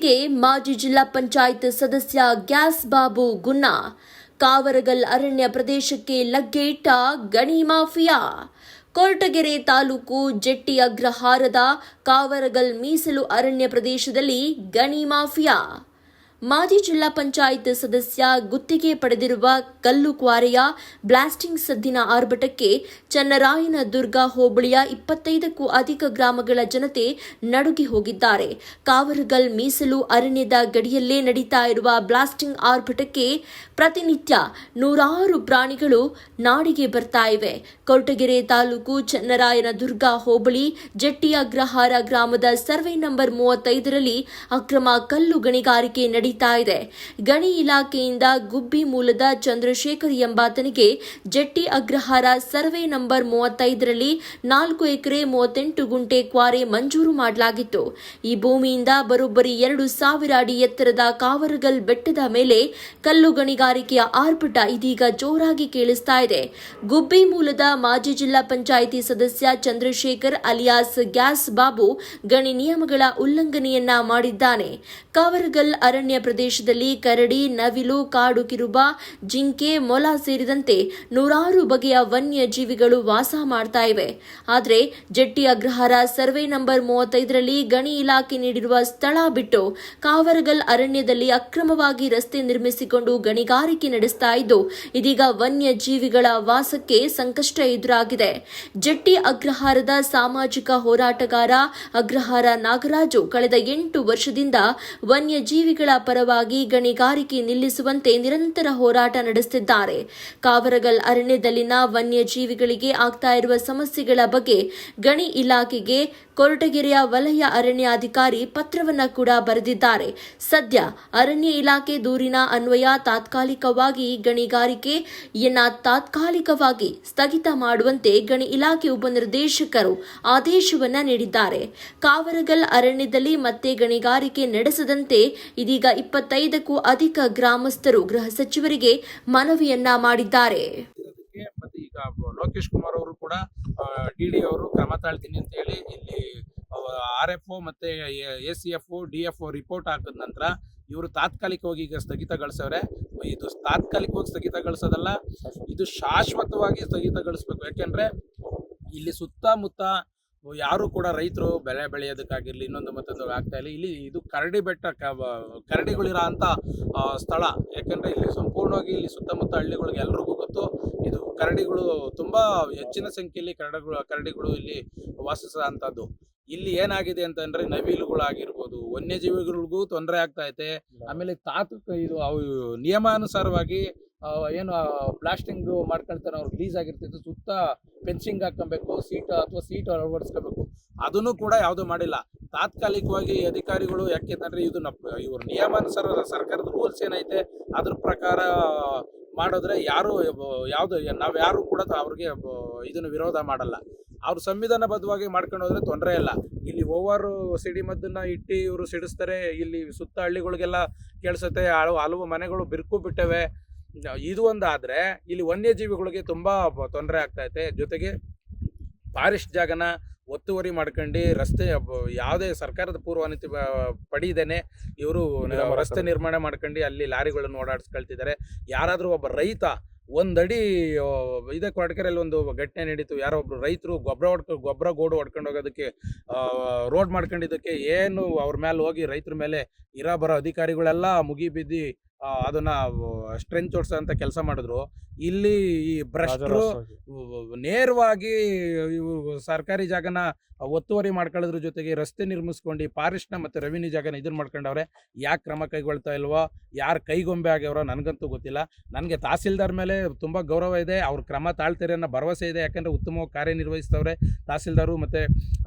ಗಣಿಗಾರಿಕೆಗೆ ಮಾಜಿ ಜಿಲ್ಲಾ ಪಂಚಾಯತ್ ಸದಸ್ಯ ಗ್ಯಾಸ್ ಬಾಬು ಗುನ್ನ. ಕಾವರಗಲ್ ಅರಣ್ಯ ಪ್ರದೇಶಕ್ಕೆ ಲಗ್ಗೆ ಇಟ್ಟ ಗಣಿ ಮಾಫಿಯಾ. ಕೊರಟಗೆರೆ ತಾಲೂಕು ಜೆಟ್ಟಿ ಅಗ್ರಹಾರದ ಕಾವರಗಲ್ ಮೀಸಲು ಅರಣ್ಯ ಪ್ರದೇಶದಲ್ಲಿ ಗಣಿ ಮಾಫಿಯಾ. ಮಾಜಿ ಜಿಲ್ಲಾ ಪಂಚಾಯತ್ ಸದಸ್ಯ ಗುತ್ತಿಗೆ ಪಡೆದಿರುವ ಕಲ್ಲು ಕ್ವಾರೆಯ ಬ್ಲಾಸ್ಟಿಂಗ್ ಸದ್ದಿನ ಆರ್ಭಟಕ್ಕೆ ಚನ್ನರಾಯನದುರ್ಗ ಹೋಬಳಿಯ 25ಕ್ಕೂ ಅಧಿಕ ಗ್ರಾಮಗಳ ಜನತೆ ನಡುಗಿ ಹೋಗಿದ್ದಾರೆ. ಕಾವರಗಲ್ ಮೀಸಲು ಅರಣ್ಯದ ಗಡಿಯಲ್ಲೇ ನಡೀತಾ ಇರುವ ಬ್ಲಾಸ್ಟಿಂಗ್ ಆರ್ಭಟಕ್ಕೆ ಪ್ರತಿನಿತ್ಯ ನೂರಾರು ಪ್ರಾಣಿಗಳು ನಾಡಿಗೆ ಬರ್ತಾ ಇವೆ. ಕೊರಟಗೆರೆ ತಾಲೂಕು ಚನ್ನರಾಯನದುರ್ಗ ಹೋಬಳಿ ಜೆಟ್ಟಿ ಅಗ್ರಹಾರ ಗ್ರಾಮದ ಸರ್ವೆ ನಂಬರ್ 35ರಲ್ಲಿ ಅಕ್ರಮ ಕಲ್ಲು ಗಣಿಗಾರಿಕೆ ನಡೀತಾ ಇದೆ. ಗಣಿ ಇಲಾಖೆಯಿಂದ ಗುಬ್ಬಿ ಮೂಲದ ಚಂದ್ರಶೇಖರ್ ಎಂಬಾತನಿಗೆ ಜೆಟ್ಟಿ ಅಗ್ರಹಾರ ಸರ್ವೆ ನಂಬರ್ 35ರಲ್ಲಿ 4 ಎಕರೆ 38 ಗುಂಟೆ ಕ್ವಾರೆ ಮಂಜೂರು ಮಾಡಲಾಗಿತ್ತು. ಈ ಭೂಮಿಯಿಂದ ಬರೋಬ್ಬರಿ 2,000 ಅಡಿ ಎತ್ತರದ ಕಾವರಗಲ್ ಬೆಟ್ಟದ ಮೇಲೆ ಕಲ್ಲು ಗಣಿಗಾರಿಕೆಯ ಆರ್ಭಟ ಇದೀಗ ಜೋರಾಗಿ ಕೇಳಿಸ್ತಾ ಇದೆ. ಗುಬ್ಬಿ ಮೂಲದ ಮಾಜಿ ಜಿಲ್ಲಾ ಪಂಚಾಯಿತಿ ಸದಸ್ಯ ಚಂದ್ರಶೇಖರ್ ಅಲಿಯಾಸ್ ಗ್ಯಾಸ್ ಬಾಬು ಗಣಿ ನಿಯಮಗಳ ಉಲ್ಲಂಘನೆಯನ್ನ ಮಾಡಿದ್ದಾನೆ. ಕಾವರಗಲ್ ಅರಣ್ಯ ಪ್ರದೇಶದಲ್ಲಿ ಕರಡಿ, ನವಿಲು, ಕಾಡು ಕಿರುಬ, ಜಿಂಕೆ, ಮೊಲ ಸೇರಿದಂತೆ ನೂರಾರು ಬಗೆಯ ವನ್ಯ ಜೀವಿಗಳು ವಾಸ ಮಾಡ್ತಾ ಇವೆ. ಆದರೆ ಜೆಟ್ಟಿ ಅಗ್ರಹಾರ ಸರ್ವೆ ನಂಬರ್ 35ರಲ್ಲಿ ಗಣಿ ಇಲಾಖೆ ನೀಡಿರುವ ಸ್ಥಳ ಬಿಟ್ಟು ಕಾವರಗಲ್ ಅರಣ್ಯದಲ್ಲಿ ಅಕ್ರಮವಾಗಿ ರಸ್ತೆ ನಿರ್ಮಿಸಿಕೊಂಡು ಗಣಿಗಾರಿಕೆ ನಡೆಸ್ತಾ ಇದ್ದು ಇದೀಗ ವನ್ಯ ಜೀವಿಗಳ ವಾಸಕ್ಕೆ ಸಂಕಷ್ಟ ಎದುರಾಗಿದೆ. ಜೆಟ್ಟಿ ಅಗ್ರಹಾರದ ಸಾಮಾಜಿಕ ಹೋರಾಟಗಾರ ಅಗ್ರಹಾರ ನಾಗರಾಜು ಕಳೆದ 8 ವರ್ಷದಿಂದ ವನ್ಯಜೀವಿಗಳ ಪರವಾಗಿ ಗಣಿಗಾರಿಕೆ ನಿಲ್ಲಿಸುವಂತೆ ನಿರಂತರ ಹೋರಾಟ ನಡೆಸುತ್ತಿದ್ದಾರೆ. ಕಾವರಗಲ್ ಅರಣ್ಯದಲ್ಲಿನ ವನ್ಯಜೀವಿಗಳಿಗೆ ಆಗ್ತಾ ಇರುವ ಸಮಸ್ಯೆಗಳ ಬಗ್ಗೆ ಗಣಿ ಇಲಾಖೆಗೆ ಕೊರಟಗೆರೆಯ ವಲಯ ಅರಣ್ಯಾಧಿಕಾರಿ ಪತ್ರವನ್ನ ಕೂಡ ಬರೆದಿದ್ದಾರೆ. ಸದ್ಯ ಅರಣ್ಯ ಇಲಾಖೆ ದೂರಿನ ಅನ್ವಯ ತಾತ್ಕಾಲಿಕವಾಗಿ ಗಣಿಗಾರಿಕೆಯನ್ನ ತಾತ್ಕಾಲಿಕವಾಗಿ ಸ್ಥಗಿತ ಮಾಡುವಂತೆ ಗಣಿ ಇಲಾಖೆ ಉಪನಿರ್ದೇಶಕರು ಆದೇಶವನ್ನ ನೀಡಿದ್ದಾರೆ. ಕಾವರಗಲ್ ಅರಣ್ಯದಲ್ಲಿ ಮತ್ತೆ ಗಣಿಗಾರಿಕೆ ನಡೆಸದಂತೆ ಇದೀಗ 25ಕ್ಕೂ ಅಧಿಕ ಗ್ರಾಮಸ್ಥರು ಗೃಹ ಸಚಿವರಿಗೆ ಮನವಿಯನ್ನ ಮಾಡಿದ್ದಾರೆ. ಮತ್ತೆ ಈಗ ಲೋಕೇಶ್ ಕುಮಾರ್ ಅವರು ಕೂಡ ಡಿಡಿ ಅವರು ಕ್ರಮ ತಾಳ್ತೀನಿ ಅಂತ ಹೇಳಿ ಇಲ್ಲಿ RFO ಮತ್ತೆ ACF DFO ರಿಪೋರ್ಟ್ ಹಾಕಿದ ನಂತರ ಇವರು ತಾತ್ಕಾಲಿಕವಾಗಿ ಈಗ ಸ್ಥಗಿತಗೊಳಿಸವ್ರೆ. ಇದು ತಾತ್ಕಾಲಿಕವಾಗಿ ಸ್ಥಗಿತಗೊಳಿಸೋದಲ್ಲ, ಇದು ಶಾಶ್ವತವಾಗಿ ಸ್ಥಗಿತಗೊಳಿಸ್ಬೇಕು. ಯಾಕೆಂದ್ರೆ ಇಲ್ಲಿ ಸುತ್ತಮುತ್ತ ಯಾರು ಕೂಡ ರೈತರು ಬೆಳೆ ಬೆಳೆಯೋದಕ್ಕಾಗಿರ್ಲಿ ಇನ್ನೊಂದು ಮತ್ತೊಂದು ಆಗ್ತಾ ಇಲ್ಲ. ಇಲ್ಲಿ ಇದು ಕರಡಿ ಬೆಟ್ಟ, ಕರಡಿಗಳಿರೋ ಅಂತ ಸ್ಥಳ. ಯಾಕೆಂದ್ರೆ ಇಲ್ಲಿ ಸಂಪೂರ್ಣವಾಗಿ ಇಲ್ಲಿ ಸುತ್ತಮುತ್ತ ಹಳ್ಳಿಗಳಿಗೆ ಎಲ್ರಿಗೂ ಗೊತ್ತು, ಇದು ಕರಡಿಗಳು ತುಂಬಾ ಹೆಚ್ಚಿನ ಸಂಖ್ಯೆಯಲ್ಲಿ ಕರಡಿಗಳು ಇಲ್ಲಿ ವಾಸಿಸುವಂಥದ್ದು. ಇಲ್ಲಿ ಏನಾಗಿದೆ ಅಂತಂದ್ರೆ ನವಿಲುಗಳಾಗಿರ್ಬೋದು, ವನ್ಯಜೀವಿಗಳಿಗೂ ತೊಂದರೆ ಆಗ್ತಾ ಐತೆ. ಆಮೇಲೆ ಇದು ಅವು ನಿಯಮಾನುಸಾರವಾಗಿ ಏನು ಬ್ಲಾಸ್ಟಿಂಗ್ ಮಾಡ್ಕೊಳ್ತಾರೆ, ಅವ್ರು ರಿಲೀಸ್ ಆಗಿರ್ತಿತ್ತು, ಸುತ್ತ ಫೆನ್ಸಿಂಗ್ ಹಾಕೊಬೇಕು, ಸೀಟ್ ಅಳವಡಿಸ್ಕೋಬೇಕು. ಅದನ್ನು ಕೂಡ ಯಾವುದು ಮಾಡಿಲ್ಲ. ತಾತ್ಕಾಲಿಕವಾಗಿ ಅಧಿಕಾರಿಗಳು ಯಾಕೆಂದ್ರೆ ಇದು ಇವ್ರ ನಿಯಮಾನುಸಾರ ಸರ್ಕಾರದ ರೂಲ್ಸ್ ಏನೈತೆ ಅದ್ರ ಪ್ರಕಾರ ಮಾಡಿದ್ರೆ ನಾವ್ಯಾರು ಕೂಡ ಅವ್ರಿಗೆ ಇದನ್ನು ವಿರೋಧ ಮಾಡಲ್ಲ. ಅವ್ರು ಸಂವಿಧಾನಬದ್ಧವಾಗಿ ಮಾಡ್ಕೊಂಡು ಹೋದ್ರೆ ತೊಂದರೆ ಇಲ್ಲ. ಇಲ್ಲಿ ಓವರ್ ಸಿಡಿಮದ್ದನ್ನ ಇಟ್ಟು ಇವರು ಸಿಡಿಸ್ತಾರೆ. ಇಲ್ಲಿ ಸುತ್ತ ಹಳ್ಳಿಗಳಿಗೆಲ್ಲ ಕೇಳಿಸುತ್ತೆ, ಹಲವು ಮನೆಗಳು ಬಿರುಕು ಬಿಟ್ಟವೆ. ಇದು ಒಂದಾದ್ರೆ ಇಲ್ಲಿ ವನ್ಯಜೀವಿಗಳಿಗೆ ತುಂಬಾ ತೊಂದರೆ ಆಗ್ತಾ ಐತೆ. ಜೊತೆಗೆ ಫಾರೆಸ್ಟ್ ಜಾಗನ ಒತ್ತುವರಿ ಮಾಡ್ಕೊಂಡು ರಸ್ತೆ ಯಾವುದೇ ಸರ್ಕಾರದ ಪೂರ್ವಾನುಮತಿ ಪಡೆಯದೇನೆ ಇವರು ರಸ್ತೆ ನಿರ್ಮಾಣ ಮಾಡ್ಕೊಂಡು ಅಲ್ಲಿ ಲಾರಿಗಳನ್ನು ಓಡಾಡಿಸ್ಕೊಳ್ತಿದ್ದಾರೆ. ಯಾರಾದರೂ ಒಬ್ಬ ರೈತ ಒಂದಡಿ ಇದೇ ಕೊರಟಗೆರೆಯಲ್ಲಿ ಒಂದು ಘಟನೆ ನಡೀತು. ಯಾರೋ ಒಬ್ರು ರೈತರು ಗೊಬ್ಬರ ಗೋಡು ಹೊಡ್ಕೊಂಡು ಹೋಗೋದಕ್ಕೆ ರೋಡ್ ಮಾಡ್ಕೊಂಡಿದ್ದಕ್ಕೆ ಏನು ಅವ್ರ ಮೇಲೆ ಹೋಗಿ ರೈತರ ಮೇಲೆ ಬರೋ ಅಧಿಕಾರಿಗಳೆಲ್ಲ ಮುಗಿಬಿದ್ದಿ ಅದನ್ನ ಸ್ಟ್ರೆಂಚ್ ಓಡಿಸೋಂಥ ಕೆಲಸ ಮಾಡಿದ್ರು. ಇಲ್ಲಿ ಈ ಭ್ರಷ್ಟರು ನೇರವಾಗಿ ಇವು ಸರ್ಕಾರಿ ಜಾಗನ ಒತ್ತುವರಿ ಮಾಡ್ಕೊಳ್ಳೋದ್ರ ಜೊತೆಗೆ ರಸ್ತೆ ನಿರ್ಮಿಸ್ಕೊಂಡು ಫಾರೆಸ್ಟ್ನ ಮತ್ತು ರೆವಿನ್ಯೂ ಜಾಗನ ಇದನ್ನ ಮಾಡ್ಕೊಂಡವ್ರೆ. ಯಾಕೆ ಕ್ರಮ ಕೈಗೊಳ್ತಾ ಇಲ್ವೋ, ಯಾರು ಕೈಗೊಂಬೆ ಆಗ್ಯಾವ್ರೋ ನನಗಂತೂ ಗೊತ್ತಿಲ್ಲ. ನನಗೆ ತಹಸೀಲ್ದಾರ್ ಮೇಲೆ ತುಂಬ ಗೌರವ ಇದೆ, ಅವ್ರ ಕ್ರಮ ತಾಳ್ತಾರೆ ಅನ್ನೋ ಭರವಸೆ ಇದೆ. ಯಾಕೆಂದರೆ ಉತ್ತಮವಾಗಿ ಕಾರ್ಯನಿರ್ವಹಿಸ್ತವ್ರೆ ತಹಸೀಲ್ದಾರು ಮತ್ತು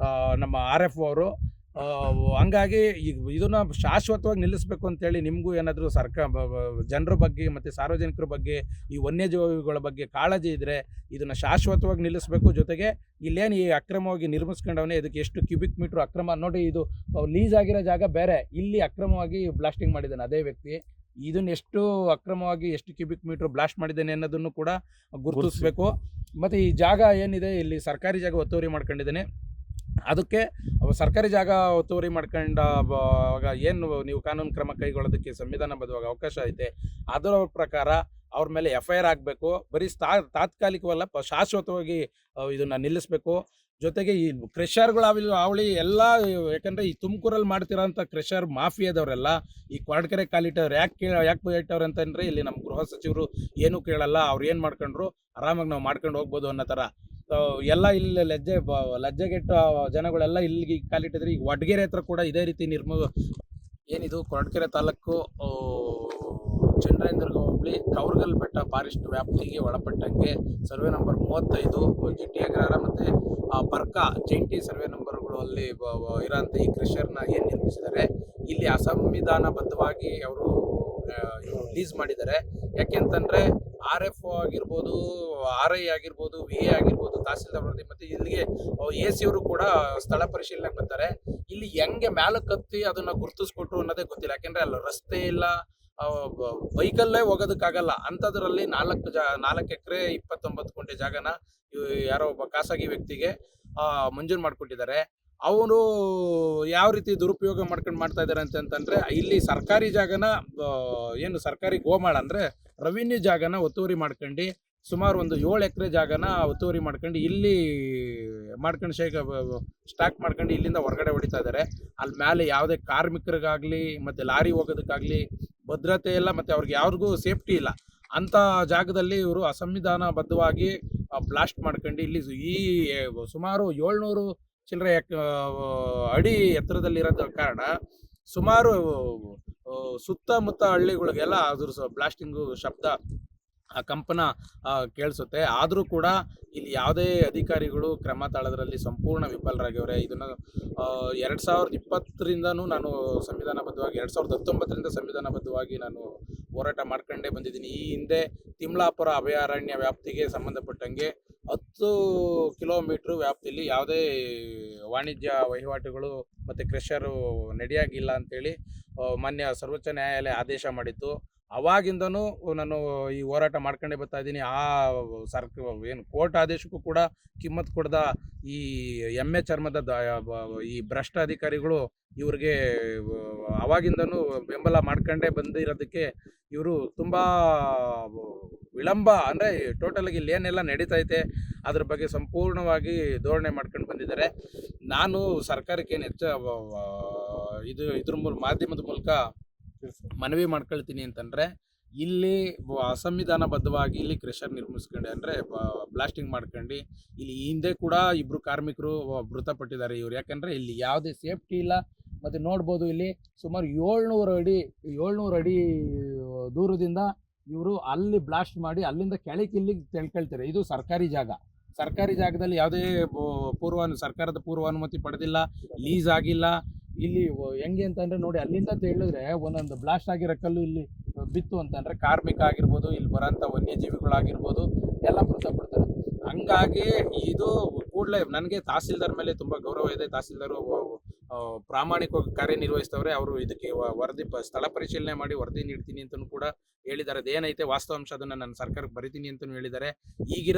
ನಮ್ಮ RFO ಅವರು. ಹಂಗಾಗಿ ಇದನ್ನ ಶಾಶ್ವತವಾಗಿ ನಿಲ್ಲಿಸಬೇಕು ಅಂತೇಳಿ ನಿಮಗೂ ಏನಾದರೂ ಜನರ ಬಗ್ಗೆ ಮತ್ತು ಸಾರ್ವಜನಿಕರ ಬಗ್ಗೆ ಈ ವನ್ಯಜೀವಿಗಳ ಬಗ್ಗೆ ಕಾಳಜಿ ಇದ್ದರೆ ಇದನ್ನು ಶಾಶ್ವತವಾಗಿ ನಿಲ್ಲಿಸಬೇಕು. ಜೊತೆಗೆ ಇಲ್ಲೇನು ಈ ಅಕ್ರಮವಾಗಿ ನಿರ್ಮಿಸ್ಕೊಂಡವನೇ ಇದಕ್ಕೆ ಎಷ್ಟು ಕ್ಯೂಬಿಕ್ ಮೀಟ್ರ್ ಅಕ್ರಮ ನೋಡಿ. ಇದು ಲೀಸ್ ಆಗಿರೋ ಜಾಗ ಬೇರೆ, ಇಲ್ಲಿ ಅಕ್ರಮವಾಗಿ ಬ್ಲಾಸ್ಟಿಂಗ್ ಮಾಡಿದ್ದಾನೆ ಅದೇ ವ್ಯಕ್ತಿ. ಇದನ್ನ ಎಷ್ಟು ಅಕ್ರಮವಾಗಿ ಎಷ್ಟು ಕ್ಯೂಬಿಕ್ ಮೀಟ್ರ್ ಬ್ಲಾಸ್ಟ್ ಮಾಡಿದ್ದಾನೆ ಅನ್ನೋದನ್ನು ಕೂಡ ಗುರುತಿಸಬೇಕು. ಮತ್ತು ಈ ಜಾಗ ಏನಿದೆ ಇಲ್ಲಿ ಸರ್ಕಾರಿ ಜಾಗ ಒತ್ತುವರಿ ಮಾಡ್ಕೊಂಡಿದ್ದಾನೆ. ಅದಕ್ಕೆ ಸರ್ಕಾರಿ ಜಾಗ ಒತ್ತುವರಿ ಆವಾಗ ಏನು ನೀವು ಕಾನೂನು ಕ್ರಮ ಕೈಗೊಳ್ಳೋದಕ್ಕೆ ಸಂವಿಧಾನಬದ್ಧವಾಗಿ ಅವಕಾಶ ಐತೆ. ಅದರ ಪ್ರಕಾರ ಅವ್ರ ಮೇಲೆ FIR ಆಗಬೇಕು. ಬರೀ ತಾತ್ಕಾಲಿಕವಲ್ಲ, ಶಾಶ್ವತವಾಗಿ ಇದನ್ನು ನಿಲ್ಲಿಸಬೇಕು. ಜೊತೆಗೆ ಈ ಕ್ರೆಷರ್ಗಳು ಅವಳಿ ಎಲ್ಲ, ಯಾಕಂದರೆ ಈ ತುಮಕೂರಲ್ಲಿ ಮಾಡ್ತಿರೋಂಥ ಕ್ರೆಷರ್ ಮಾಫಿಯಾದವರೆಲ್ಲ ಈ ಕೊರಟಗೆರೆ ಕಾಲಿಟ್ಟವ್ರು ಯಾಕೆ ಇಟ್ಟವ್ರು ಅಂತಂದರೆ, ಇಲ್ಲಿ ನಮ್ಮ ಗೃಹ ಸಚಿವರು ಏನೂ ಕೇಳಲ್ಲ, ಅವ್ರು ಏನು ಮಾಡ್ಕೊಂಡ್ರು ಆರಾಮಾಗಿ ನಾವು ಮಾಡ್ಕೊಂಡು ಹೋಗ್ಬೋದು ಅನ್ನೋ ಥರ. ಎಲ್ಲ ಇಲ್ಲಿ ಲಜ್ಜೆಗೆಟ್ಟ ಜನಗಳೆಲ್ಲ ಇಲ್ಲಿಗೆ ಕಾಲಿಟ್ಟಿದ್ರೆ, ಈಗ ವಡಗೇರೆ ಹತ್ರ ಕೂಡ ಇದೇ ರೀತಿ ಏನಿದು ಕೊರಟಗೆರೆ ತಾಲೂಕು ಚಂದ್ರೇಂದ್ರ ಹೋಬಳಿ ಕೌರ್ಗಲ್ ಬೆಟ್ಟ ಫಾರೆಸ್ಟ್ ವ್ಯಾಪ್ತಿಗೆ ಒಳಪಟ್ಟಂಗೆ ಸರ್ವೆ ನಂಬರ್ 35 ಜಿಟಿ ಅಗ್ರಹಾರ ಮತ್ತು ಬರ್ಕ ಜಂಟಿ ಸರ್ವೆ ನಂಬರ್ಗಳು ಅಲ್ಲಿ ಇರೋಂಥ ಈ ಕ್ರೆಷರ್ನ ಏನು ನಿರ್ಮಿಸಿದ್ದಾರೆ, ಇಲ್ಲಿ ಅಸಂವಿಧಾನಬದ್ಧವಾಗಿ ಅವರು ರಿಲೀಸ್ ಮಾಡಿದ್ದಾರೆ. ಯಾಕೆಂತಂದರೆ RF ಆಗಿರ್ಬೋದು, RI ಆಗಿರ್ಬೋದು, VA ಆಗಿರ್ಬೋದು, ತಹಸೀಲ್ದಾರ್ ವರದಿ ಮತ್ತು ಇಲ್ಲಿಗೆ AC ಅವರು ಕೂಡ ಸ್ಥಳ ಪರಿಶೀಲನೆಗೆ ಬರ್ತಾರೆ. ಇಲ್ಲಿ ಹೆಂಗೆ ಮ್ಯಾಲಕ್ಕೆ ಹತ್ತಿ ಅದನ್ನು ಗುರುತಿಸ್ಕೊಟ್ರು ಅನ್ನೋದೇ ಗೊತ್ತಿಲ್ಲ. ಯಾಕೆಂದರೆ ಅಲ್ಲಿ ರಸ್ತೆ ಇಲ್ಲ, ಬೈಕಲ್ಲೇ ಹೋಗೋದಕ್ಕಾಗಲ್ಲ. ಅಂಥದ್ರಲ್ಲಿ 4 ಎಕರೆ 29 ಗುಂಟೆ ಜಾಗನ ಯಾರೋ ಒಬ್ಬ ಖಾಸಗಿ ವ್ಯಕ್ತಿಗೆ ಮಂಜೂರು ಮಾಡಿಕೊಟ್ಟಿದ್ದಾರೆ. ಅವರು ಯಾವ ರೀತಿ ದುರುಪಯೋಗ ಮಾಡ್ತಾ ಇದ್ದಾರೆ ಅಂತಂದರೆ, ಇಲ್ಲಿ ಸರ್ಕಾರಿ ಜಾಗನ ಏನು ಸರ್ಕಾರಿ ಗೋಮಾಳ ಅಂದರೆ ರೆವಿನ್ಯೂ ಜಾಗನ ಒತ್ತುವರಿ ಮಾಡ್ಕೊಂಡು ಸುಮಾರು ಒಂದು 7 ಎಕರೆ ಜಾಗನ ಒತ್ತುವರಿ ಮಾಡ್ಕೊಂಡು ಇಲ್ಲಿ ಮಾಡ್ಕೊಂಡು ಸ್ಟಾಕ್ ಮಾಡ್ಕೊಂಡು ಇಲ್ಲಿಂದ ಹೊರಗಡೆ ಹೊಡಿತಾ ಇದ್ದಾರೆ. ಅಲ್ಲಿ ಮೇಲೆ ಯಾವುದೇ ಕಾರ್ಮಿಕರಿಗಾಗಲಿ ಮತ್ತು ಲಾರಿ ಹೋಗೋದಕ್ಕಾಗಲಿ ಭದ್ರತೆ ಇಲ್ಲ, ಮತ್ತು ಅವ್ರಿಗೆ ಯಾರಿಗೂ ಸೇಫ್ಟಿ ಇಲ್ಲ. ಅಂಥ ಜಾಗದಲ್ಲಿ ಇವರು ಅಸಂವಿಧಾನಬದ್ಧವಾಗಿ ಬ್ಲಾಸ್ಟ್ ಮಾಡ್ಕೊಂಡು ಇಲ್ಲಿ ಈ ಸುಮಾರು 700 ಚಿಲ್ಲರೆ ಅಡಿ ಎತ್ತರದಲ್ಲಿರೋದ ಕಾರಣ ಸುಮಾರು ಸುತ್ತಮುತ್ತ ಹಳ್ಳಿಗಳಿಗೆಲ್ಲ ಅದ್ರ ಬ್ಲಾಸ್ಟಿಂಗು ಶಬ್ದ, ಕಂಪನ ಕೇಳಿಸುತ್ತೆ. ಆದರೂ ಕೂಡ ಇಲ್ಲಿ ಯಾವುದೇ ಅಧಿಕಾರಿಗಳು ಕ್ರಮ ತಾಳೋದ್ರಲ್ಲಿ ಸಂಪೂರ್ಣ ವಿಫಲರಾಗಿದ್ದಾರೆ. ಇದನ್ನು 2020ರಿಂದನೂ ನಾನು ಸಂವಿಧಾನಬದ್ಧವಾಗಿ 2019ರಿಂದ ಸಂವಿಧಾನಬದ್ಧವಾಗಿ ನಾನು ಹೋರಾಟ ಮಾಡ್ಕೊಂಡೇ ಬಂದಿದ್ದೀನಿ. ಈ ಹಿಂದೆ ತಿಮ್ಲಾಪುರ ಅಭಯಾರಣ್ಯ ವ್ಯಾಪ್ತಿಗೆ ಸಂಬಂಧಪಟ್ಟಂಗೆ 10 ಕಿಲೋಮೀಟ್ರ್ ವ್ಯಾಪ್ತಿಯಲ್ಲಿ ಯಾವುದೇ ವಾಣಿಜ್ಯ ವಹಿವಾಟುಗಳು ಮತ್ತು ಕ್ರೆಷರು ನಡೆಯಾಗಿಲ್ಲ ಅಂತೇಳಿ ಮಾನ್ಯ ಸರ್ವೋಚ್ಚ ನ್ಯಾಯಾಲಯ ಆದೇಶ ಮಾಡಿತ್ತು. ಅವಾಗಿಂದನೂ ನಾನು ಈ ಹೋರಾಟ ಮಾಡ್ಕೊಂಡೇ ಬರ್ತಾ ಇದ್ದೀನಿ. ಏನು ಕೋರ್ಟ್ ಆದೇಶಕ್ಕೂ ಕೂಡ ಕಿಮ್ಮತ್ತು ಕೊಡದ ಈ ಎಮ್ಮೆ ಚರ್ಮದ ಈ ಭ್ರಷ್ಟ ಅಧಿಕಾರಿಗಳು ಇವ್ರಿಗೆ ಅವಾಗಿಂದನೂ ಬೆಂಬಲ ಮಾಡ್ಕೊಂಡೇ ಬಂದಿರೋದಕ್ಕೆ ಇವರು ತುಂಬ ವಿಳಂಬ, ಅಂದರೆ ಟೋಟಲಾಗಿ ಇಲ್ಲಿ ಏನೆಲ್ಲ ನಡೀತೈತೆ ಅದ್ರ ಬಗ್ಗೆ ಸಂಪೂರ್ಣವಾಗಿ ಧೋರಣೆ ಮಾಡ್ಕೊಂಡು ಬಂದಿದ್ದಾರೆ. ನಾನು ಸರ್ಕಾರಕ್ಕೆ ಇದ್ರ ಮಾಧ್ಯಮದ ಮೂಲಕ ಮನವಿ ಮಾಡ್ಕೊಳ್ತೀನಿ ಅಂತಂದರೆ, ಇಲ್ಲಿ ಅಸಂವಿಧಾನಬದ್ಧವಾಗಿ ಇಲ್ಲಿ ಕ್ರೆಷರ್ ನಿರ್ಮಿಸ್ಕೊಂಡು, ಅಂದರೆ ಬ್ಲಾಸ್ಟಿಂಗ್ ಮಾಡ್ಕೊಂಡು ಇಲ್ಲಿ ಹಿಂದೆ ಕೂಡ 2 ಕಾರ್ಮಿಕರು ಮೃತಪಟ್ಟಿದ್ದಾರೆ ಇವರು. ಯಾಕಂದರೆ ಇಲ್ಲಿ ಯಾವುದೇ ಸೇಫ್ಟಿ ಇಲ್ಲ. ಮತ್ತು ನೋಡ್ಬೋದು, ಇಲ್ಲಿ ಸುಮಾರು 700 ಅಡಿ ದೂರದಿಂದ ಇವರು ಅಲ್ಲಿ ಬ್ಲಾಸ್ಟ್ ಮಾಡಿ ಅಲ್ಲಿಂದ ಇಲ್ಲಿಗೆ ತೆಳ್ಕೊಳ್ತಾರೆ. ಇದು ಸರ್ಕಾರಿ ಜಾಗ. ಸರ್ಕಾರಿ ಜಾಗದಲ್ಲಿ ಯಾವುದೇ ಸರ್ಕಾರದ ಪೂರ್ವಾನುಮತಿ ಪಡೆದಿಲ್ಲ, ಲೀಸ್ ಆಗಿಲ್ಲ. ಇಲ್ಲಿ ಹೆಂಗೆ ಅಂತಂದರೆ ನೋಡಿ, ಅಲ್ಲಿಂದ ಹೇಳಿದ್ರೆ ಒಂದೊಂದು ಬ್ಲಾಸ್ಟ್ ಆಗಿರೋ ಕಲ್ಲು ಇಲ್ಲಿ ಬಿತ್ತು ಅಂತಂದರೆ ಕಾರ್ಮಿಕ ಆಗಿರ್ಬೋದು, ಇಲ್ಲಿ ಬರೋಂಥ ವನ್ಯಜೀವಿಗಳಾಗಿರ್ಬೋದು ಎಲ್ಲ ಮೃತಪಡ್ತಾರೆ. ಹಂಗಾಗಿ ಇದು ಕೂಡಲೇ ನನಗೆ ತಹಸೀಲ್ದಾರ್ ಮೇಲೆ ತುಂಬ ಗೌರವ ಇದೆ. ತಹಸೀಲ್ದಾರು ಪ್ರಾಮಾಣಿಕವಾಗಿ ಕಾರ್ಯನಿರ್ವಹಿಸ್ತವ್ರೆ. ಅವರು ಇದಕ್ಕೆ ಸ್ಥಳ ಪರಿಶೀಲನೆ ಮಾಡಿ ವರದಿ ನೀಡ್ತೀನಿ ಅಂತಲೂ ಕೂಡ ಹೇಳಿದ್ದಾರೆ. ಅದೇನೈತೆ ವಾಸ್ತವಾಂಶ ಅದನ್ನು ನಾನು ಸರ್ಕಾರಕ್ಕೆ ಬರಿತೀನಿ ಅಂತಲೂ ಹೇಳಿದ್ದಾರೆ. ಈಗಿರೋ